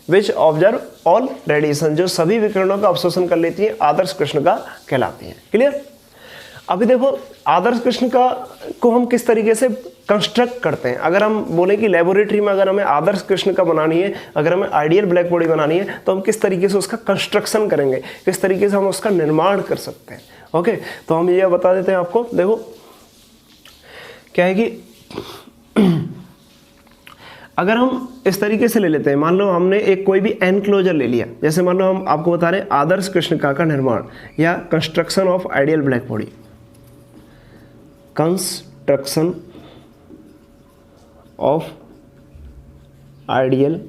which observe all radiation, जो सभी विकिरणों का अवशोषण कर लेती है, आदर्श कृष्णिका कहलाती है। क्लियर। अभी देखो आदर्श कृष्णिका को हम किस तरीके से कंस्ट्रक्ट करते हैं। अगर हम बोले कि लेबोरेटरी में अगर हमें आदर्श कृष्णिका बनानी है, अगर हमें आइडियल ब्लैक बॉडी बनानी है, तो हम किस तरीके से उसका कंस्ट्रक्शन करेंगे, किस तरीके से हम उसका निर्माण कर सकते हैं, ओके। तो हम ये बता देते हैं आपको। देखो क्या है कि अगर हम इस तरीके से ले लेते हैं, मान लो हमने एक कोई भी एनक्लोजर ले लिया, जैसे मान लो हम आपको बता रहे हैं आदर्श कृष्णिका का निर्माण या construction of ideal black body, construction of ideal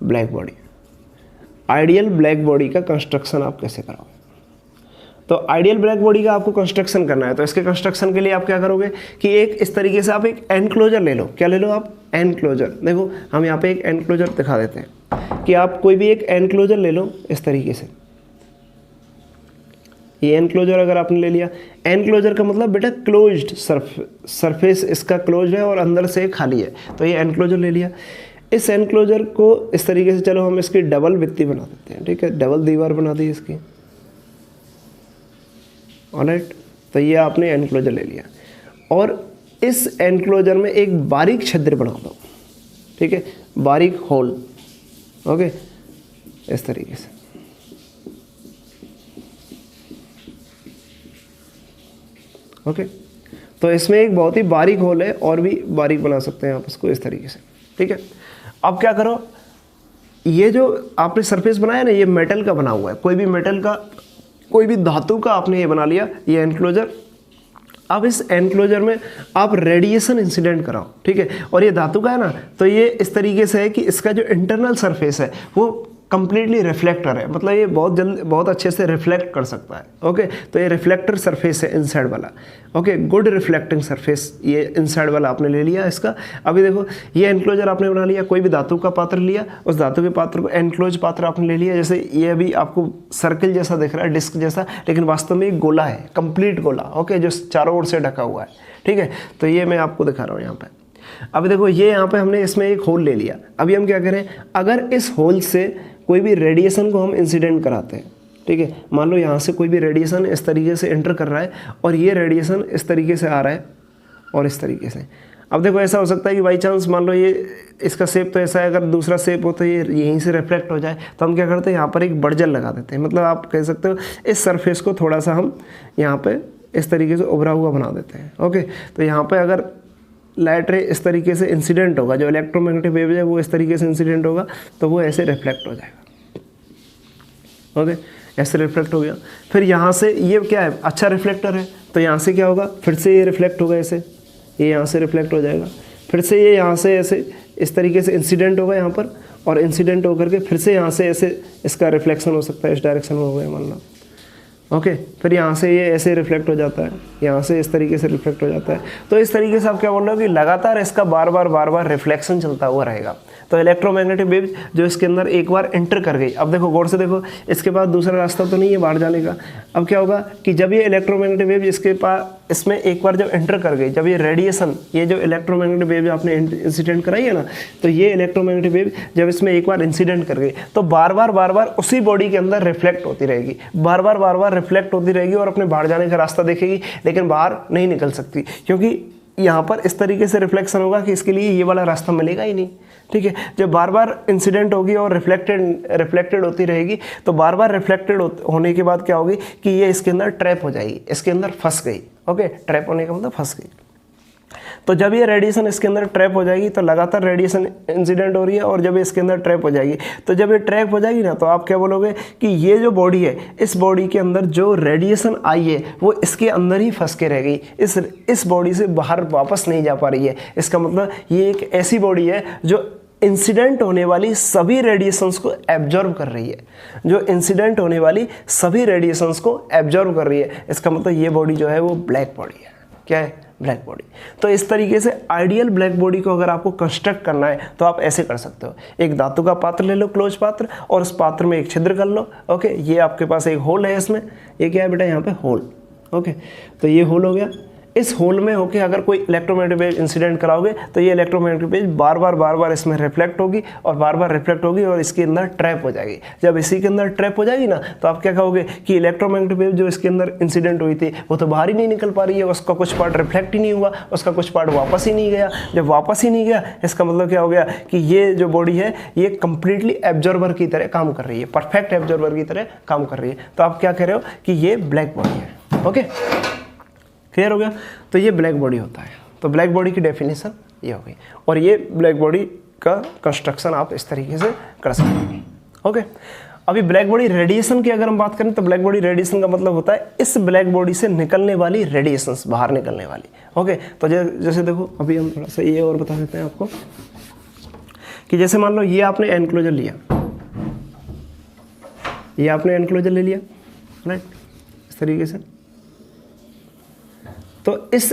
black body. Ideal black body का कंस्ट्रक्शन आप कैसे करोगे? तो आइडियल ब्लैक बॉडी का आपको कंस्ट्रक्शन करना है, तो इसके कंस्ट्रक्शन के लिए आप क्या करोगे कि एक इस तरीके से आप एक एनक्लोजर ले लो। क्या ले लो आप? एनक्लोजर। देखो हम यहाँ पे एक एनक्लोजर दिखा देते हैं कि आप कोई भी एक एनक्लोजर ले लो इस तरीके से। ये एनक्लोजर अगर आपने ले लिया, एनक्लोजर का मतलब बेटा क्लोज्ड सरफेस इसका क्लोज है और अंदर से खाली है, तो ये एनक्लोजर ले लिया। इस एनक्लोजर को इस तरीके से, चलो हम इसकी डबल भित्ति बना देते हैं, ठीक है, डबल दीवार बना दी इसकी, ऑलराइट। तो ये आपने एनक्लोजर ले लिया और इस एनक्लोजर में एक बारीक छिद्र बना दो, ठीक है, बारीक होल, ओके, इस तरीके से। ओके, तो इसमें एक बहुत ही बारीक होल है, और भी बारीक बना सकते हैं आप इसको इस तरीके से, ठीक है। अब क्या करो, ये जो आपने सरफेस बनाया ना, ये मेटल का बना हुआ है, कोई भी मेटल का, कोई भी धातु का आपने ये बना लिया, ये एनक्लोजर। अब इस एनक्लोजर में आप रेडिएशन इंसिडेंट कराओ, ठीक है। और ये धातु का है ना, तो ये इस तरीके से है कि इसका जो इंटरनल सरफेस है वो कंप्लीटली रिफ्लेक्टर है, मतलब ये बहुत अच्छे से रिफ्लेक्ट कर सकता है। ओके, तो ये रिफ्लेक्टर सरफेस है इनसाइड वाला। ओके, गुड रिफ्लेक्टिंग सरफेस ये इनसाइड वाला आपने ले लिया इसका। अभी देखो, ये एनक्लोजर आपने बना लिया, कोई भी धातु का पात्र लिया, उस धातु के पात्र को एनक्लोज पात्र आपने ले लिया। जैसे ये अभी आपको सर्कल जैसा दिख रहा है, डिस्क जैसा, लेकिन वास्तव में एक गोला है, कंप्लीट गोला। ओके, जो चारों ओर से ढका हुआ है, ठीक है। तो ये मैं आपको दिखा रहा हूँ यहाँ पे। अब देखो, ये यहाँ पे हमने इसमें एक होल ले लिया। अभी हम क्या करें, अगर इस होल से कोई भी रेडिएशन को हम इंसिडेंट कराते हैं, ठीक है। मान लो यहाँ से कोई भी रेडिएशन इस तरीके से एंटर कर रहा है, और ये रेडिएशन इस तरीके से आ रहा है और इस तरीके से। अब देखो, ऐसा हो सकता है कि बाई चांस मान लो ये इसका शेप तो ऐसा है, अगर दूसरा शेप हो तो ये यहीं से रिफ्लेक्ट हो जाए, तो हम क्या करते हैं, यहाँ पर एक बर्जर लगा देते हैं। मतलब आप कह सकते हो इस सरफेस को थोड़ा सा हम यहाँ पे इस तरीके से उभरा हुआ बना देते हैं। ओके, तो यहाँ पे अगर लाइट रे इस तरीके से इंसिडेंट होगा, जो इलेक्ट्रोमैग्नेटिक वेव है वो इस तरीके से इंसिडेंट होगा, तो वो ऐसे रिफ्लेक्ट हो जाएगा। ओके, ऐसे रिफ्लेक्ट हो गया। फिर यहाँ से ये क्या है, अच्छा रिफ्लेक्टर है, तो यहाँ से क्या होगा, फिर से ये रिफ्लेक्ट होगा, ऐसे ये यहाँ से रिफ्लेक्ट हो जाएगा। फिर से ये यहाँ से ऐसे इस तरीके से इंसिडेंट होगा यहाँ पर, और इंसिडेंट होकर के फिर से यहाँ से ऐसे इसका रिफ्लेक्शन हो सकता है, इस डायरेक्शन में हो गया मान लो। ओके, फिर यहाँ से ये ऐसे रिफ्लेक्ट हो जाता है, यहाँ से इस तरीके से रिफ्लेक्ट हो जाता है। तो इस तरीके से आप क्या बोल रहे हो कि लगातार इसका बार बार रिफ्लेक्शन चलता हुआ रहेगा। तो इलेक्ट्रोमैग्नेटिक वेव जो इसके अंदर एक बार एंटर कर गई, अब देखो गौर से देखो, इसके पास दूसरा रास्ता तो नहीं है बाहर जाने का। अब क्या होगा कि जब ये इलेक्ट्रोमैग्नेटिक वेव इसके पास इसमें एक बार जब एंटर कर गई, जब ये रेडिएशन, ये जो इलेक्ट्रोमैग्नेटिक वेव आपने इंसिडेंट कराई है ना, तो ये इलेक्ट्रोमैग्नेटिक वेव जब इसमें एक बार इंसिडेंट कर गई, तो बार बार उसी बॉडी के अंदर रिफ्लेक्ट होती रहेगी, बार बार रिफ्लेक्ट होती रहेगी, और अपने बाहर जाने का रास्ता देखेगी, लेकिन बाहर नहीं निकल सकती, क्योंकि यहाँ पर इस तरीके से रिफ्लेक्शन होगा कि इसके लिए ये वाला रास्ता मिलेगा ही नहीं। ठीक है, जब बार बार इंसिडेंट होगी और रिफ्लेक्टेड होती रहेगी, तो बार बार रिफ्लेक्टेड होने के बाद क्या होगी कि ये इसके अंदर ट्रैप हो जाएगी, इसके अंदर फंस गई। ओके, ट्रैप होने का मतलब फंस गई। तो जब ये रेडिएशन इसके अंदर ट्रैप हो जाएगी, तो लगातार रेडिएशन इंसिडेंट हो रही है, और जब इसके अंदर ट्रैप हो जाएगी, तो जब ये ट्रैप हो जाएगी ना, तो आप क्या बोलोगे कि ये जो बॉडी है, इस बॉडी के अंदर जो रेडिएशन आई है वो इसके अंदर ही फंस के रह गई, इस बॉडी से बाहर वापस नहीं जा पा रही है। इसका मतलब ये एक ऐसी बॉडी है जो इंसिडेंट होने वाली सभी रेडिएशंस को एब्जॉर्ब कर रही है, जो इंसिडेंट होने वाली सभी रेडिएशंस को एब्जॉर्ब कर रही है। इसका मतलब ये बॉडी जो है वो ब्लैक बॉडी है। क्या है? Black body. तो इस तरीके से आइडियल ब्लैक बॉडी को अगर आपको कंस्ट्रक्ट करना है तो आप ऐसे कर सकते हो। एक धातु का पात्र ले लो, क्लोज पात्र, और उस पात्र में एक छिद्र कर लो। ओके, ये आपके पास एक होल है, इसमें ये क्या है बेटा, यहाँ पे होल। ओके, तो ये होल हो गया। इस होल में होके अगर कोई इलेक्ट्रोमैग्नेटिक वेव इंसिडेंट कराओगे, तो ये इलेक्ट्रोमैग्नेटिक वेव बार बार इसमें रिफ्लेक्ट होगी, और बार बार रिफ्लेक्ट होगी, और इसके अंदर ट्रैप हो जाएगी। जब इसी के अंदर ट्रैप हो जाएगी ना, तो आप क्या कहोगे कि इलेक्ट्रोमैग्नेटिक वेव जो इसके अंदर इंसिडेंट हुई थी वो तो बाहर ही नहीं निकल पा रही है, उसका कुछ पार्ट रिफ्लेक्ट ही नहीं हुआ, उसका कुछ पार्ट वापस ही नहीं गया। जब वापस ही नहीं गया, इसका मतलब क्या हो गया कि ये जो बॉडी है ये कंप्लीटली एब्जॉर्बर की तरह काम कर रही है, परफेक्ट एब्जॉर्बर की तरह काम कर रही है। तो आप क्या कह रहे हो कि ये ब्लैक बॉडी है। ओके, क्लियर हो गया? तो ये ब्लैक बॉडी होता है। तो ब्लैक बॉडी की डेफिनेशन ये हो गई, और ये ब्लैक बॉडी का कंस्ट्रक्शन आप इस तरीके से कर सकते हैं। ओके, अभी ब्लैक बॉडी रेडिएशन की अगर हम बात करें, तो ब्लैक बॉडी रेडिएशन का मतलब होता है इस ब्लैक बॉडी से निकलने वाली रेडिएशंस, बाहर निकलने वाली। ओके, तो जैसे देखो, अभी हम थोड़ा सा ये और बता देते हैं आपको कि जैसे मान लो ये आपने एनक्लोजर लिया, ये आपने एनक्लोजर ले लिया, राइट, इस तरीके से। तो इस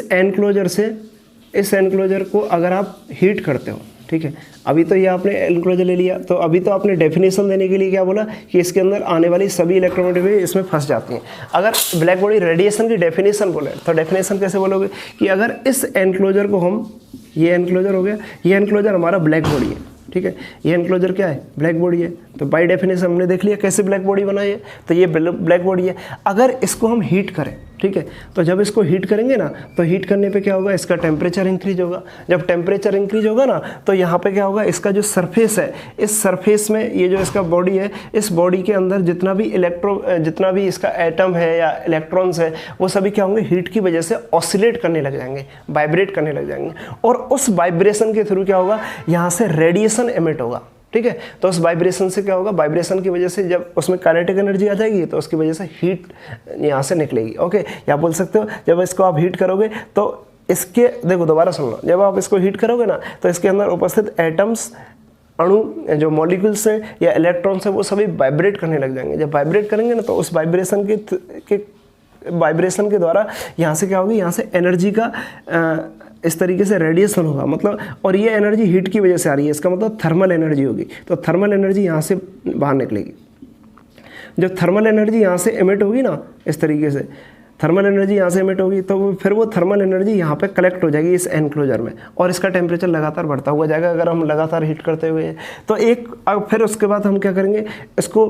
एनक्लोजर को अगर आप हीट करते हो, ठीक है, अभी तो ये आपने एनक्लोजर ले लिया, तो अभी तो आपने डेफिनेशन देने के लिए क्या बोला कि इसके अंदर आने वाली सभी इलेक्ट्रोमैग्नेटिक वेव इसमें फंस जाती हैं। अगर ब्लैक बॉडी रेडिएशन की डेफिनेशन बोले, तो डेफिनेशन कैसे बोलोगे कि अगर इस एनक्लोजर को हम, ये एनक्लोजर हो गया, ये एनक्लोजर हमारा ब्लैक बॉडी है, ठीक है, ये एनक्लोजर क्या है, ब्लैक बॉडी है। तो बाय डेफिनेशन हमने देख लिया कैसे ब्लैक बॉडी बनाई है, तो ये ब्लैक बॉडी है। अगर इसको हम हीट करें, ठीक है। तो जब इसको हीट करेंगे ना, तो हीट करने पे क्या होगा, इसका टेम्परेचर इंक्रीज होगा। जब टेम्परेचर इंक्रीज होगा ना, तो यहाँ पे क्या होगा, इसका जो सरफेस है, इस सरफेस में ये जो इसका बॉडी है, इस बॉडी के अंदर जितना भी इसका एटम है या इलेक्ट्रॉन्स है, वो सभी क्या होंगे, हीट की वजह से ऑसिलेट करने लग जाएंगे, वाइब्रेट करने लग जाएंगे। और उस वाइब्रेशन के थ्रू क्या होगा, यहाँ से रेडिएशन एमिट होगा, ठीक है। तो उस वाइब्रेशन से क्या होगा, वाइब्रेशन की वजह से जब उसमें काइनेटिक एनर्जी आ जाएगी, तो उसकी वजह से हीट यहाँ से निकलेगी। ओके, या बोल सकते हो जब इसको आप हीट करोगे तो इसके, देखो दोबारा सुन लो, जब आप इसको हीट करोगे ना, तो इसके अंदर उपस्थित एटम्स, अणु जो मॉलिक्यूल्स हैं या इलेक्ट्रॉन्स हैं, वो सभी वाइब्रेट करने लग जाएंगे। जब वाइब्रेट करेंगे ना, तो उस वाइब्रेशन के द्वारा यहाँ से क्या होगी, यहाँ से एनर्जी का इस तरीके से रेडिएशन होगा, मतलब, और ये एनर्जी हीट की वजह से आ रही है, इसका मतलब थर्मल एनर्जी होगी। तो थर्मल एनर्जी यहाँ से बाहर निकलेगी। जब थर्मल एनर्जी यहाँ से एमिट होगी ना, इस तरीके से थर्मल एनर्जी यहाँ से एमिट होगी, तो फिर वो थर्मल एनर्जी यहाँ पे कलेक्ट हो जाएगी इस एनक्लोजर में, और इसका टेम्परेचर लगातार बढ़ता हुआ जाएगा अगर हम लगातार हीट करते हुए। तो अब फिर उसके बाद हम क्या करेंगे, इसको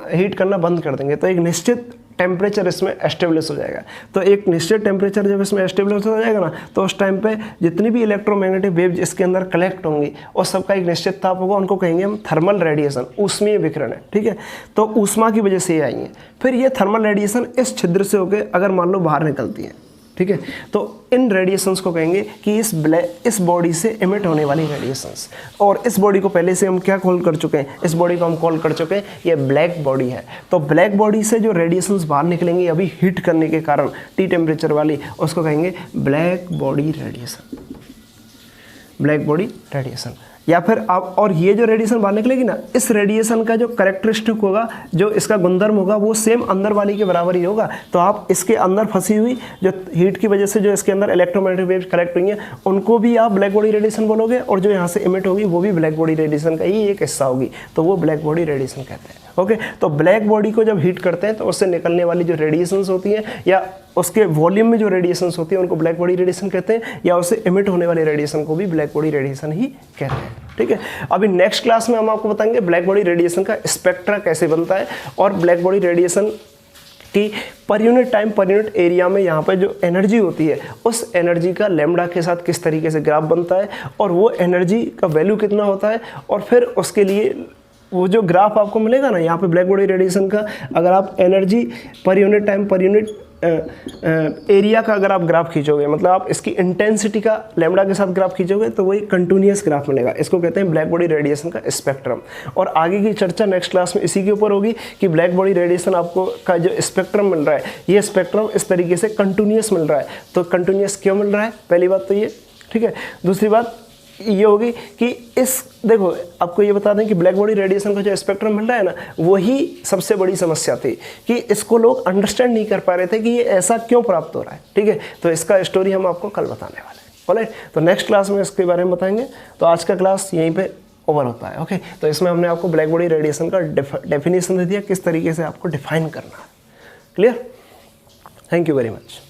हीट करना बंद कर देंगे, तो एक निश्चित टेम्परेचर इसमें एस्टेब्लिश हो जाएगा। तो एक निश्चित टेम्परेचर जब इसमें एस्टेब्लिश हो जाएगा ना, तो उस टाइम पे जितनी भी इलेक्ट्रोमैग्नेटिक वेव्स इसके अंदर कलेक्ट होंगी, और सबका एक निश्चित ताप होगा, उनको कहेंगे हम थर्मल रेडिएशन, ऊष्मीय विकिरण है, ठीक है। तो ऊष्मा की वजह से ये आई है। फिर ये थर्मल रेडिएशन इस छिद्र से होकर अगर मान लो बाहर निकलती है, ठीक है, तो इन रेडिएशंस को कहेंगे कि इस बॉडी से एमिट होने वाली रेडिएशंस। और इस बॉडी को पहले से हम क्या कॉल कर चुके हैं, इस बॉडी को हम कॉल कर चुके हैं, ये ब्लैक बॉडी है। तो ब्लैक बॉडी से जो रेडिएशंस बाहर निकलेंगी अभी हीट करने के कारण, टी टेम्परेचर वाली, उसको कहेंगे black body radiation, black body radiation. या फिर आप, और ये जो रेडिएशन बाहर निकलेगी ना, इस रेडिएशन का जो कैरेक्टरिस्टिक होगा, जो इसका गुणधर्म होगा, वो सेम अंदर वाली के बराबर ही होगा। तो आप इसके अंदर फंसी हुई जो हीट की वजह से जो इसके अंदर इलेक्ट्रोमैग्नेटिक वेव्स कलेक्ट हुई हैं, उनको भी आप ब्लैक बॉडी रेडिएशन बोलोगे, और जो यहाँ से इमिट होगी वो भी ब्लैक बॉडी रेडिएशन का ही एक हिस्सा होगी, तो वो ब्लैक बॉडी रेडिएशन कहते हैं। ओके, तो ब्लैक बॉडी को जब हीट करते हैं तो उससे निकलने वाली जो रेडिएशंस होती हैं, या उसके वॉल्यूम में जो रेडिएशंस होती है, उनको ब्लैक बॉडी रेडिएशन कहते हैं, या उससे इमिट होने वाले रेडिएशन को भी ब्लैक बॉडी रेडिएशन ही कहते हैं। ठीक है, अभी नेक्स्ट क्लास में हम आपको बताएंगे ब्लैक बॉडी रेडिएशन का स्पेक्ट्रा कैसे बनता है, और ब्लैक बॉडी रेडिएशन की per unit time per unit area में यहाँ पे जो एनर्जी होती है, उस एनर्जी का लैम्डा के साथ किस तरीके से ग्राफ बनता है, और वो एनर्जी का वैल्यू कितना होता है, और फिर उसके लिए वो जो ग्राफ आपको मिलेगा ना यहाँ पे ब्लैक बॉडी रेडिएशन का, अगर आप energy per unit time per unit area का अगर आप ग्राफ खींचोगे, मतलब आप इसकी इंटेंसिटी का लैम्डा के साथ ग्राफ खींचोगे, तो वही कंटिन्यूअस ग्राफ मिलेगा। इसको कहते हैं ब्लैक बॉडी रेडिएशन का स्पेक्ट्रम। और आगे की चर्चा नेक्स्ट क्लास में इसी के ऊपर होगी कि ब्लैक बॉडी रेडिएशन आपको का जो स्पेक्ट्रम मिल रहा है, ये स्पेक्ट्रम इस तरीके से कंटिन्यूअस मिल रहा है। तो कंटिन्यूअस क्यों मिल रहा है, पहली बात तो ये, ठीक है। दूसरी बात ये होगी कि देखो आपको ये बता दें कि ब्लैक बॉडी रेडिएशन का जो स्पेक्ट्रम मिल रहा है ना, वही सबसे बड़ी समस्या थी कि इसको लोग अंडरस्टैंड नहीं कर पा रहे थे कि ये ऐसा क्यों प्राप्त हो रहा है। ठीक है, तो इसका स्टोरी हम आपको कल बताने वाले हैं। ऑलराइट, तो नेक्स्ट क्लास में इसके बारे में बताएंगे। तो आज का क्लास यहीं पे ओवर होता है। ओके, तो इसमें हमने आपको ब्लैक बॉडी रेडिएशन का डेफिनेशन दे दिया, किस तरीके से आपको डिफाइन करना है। Clear? Thank you very much.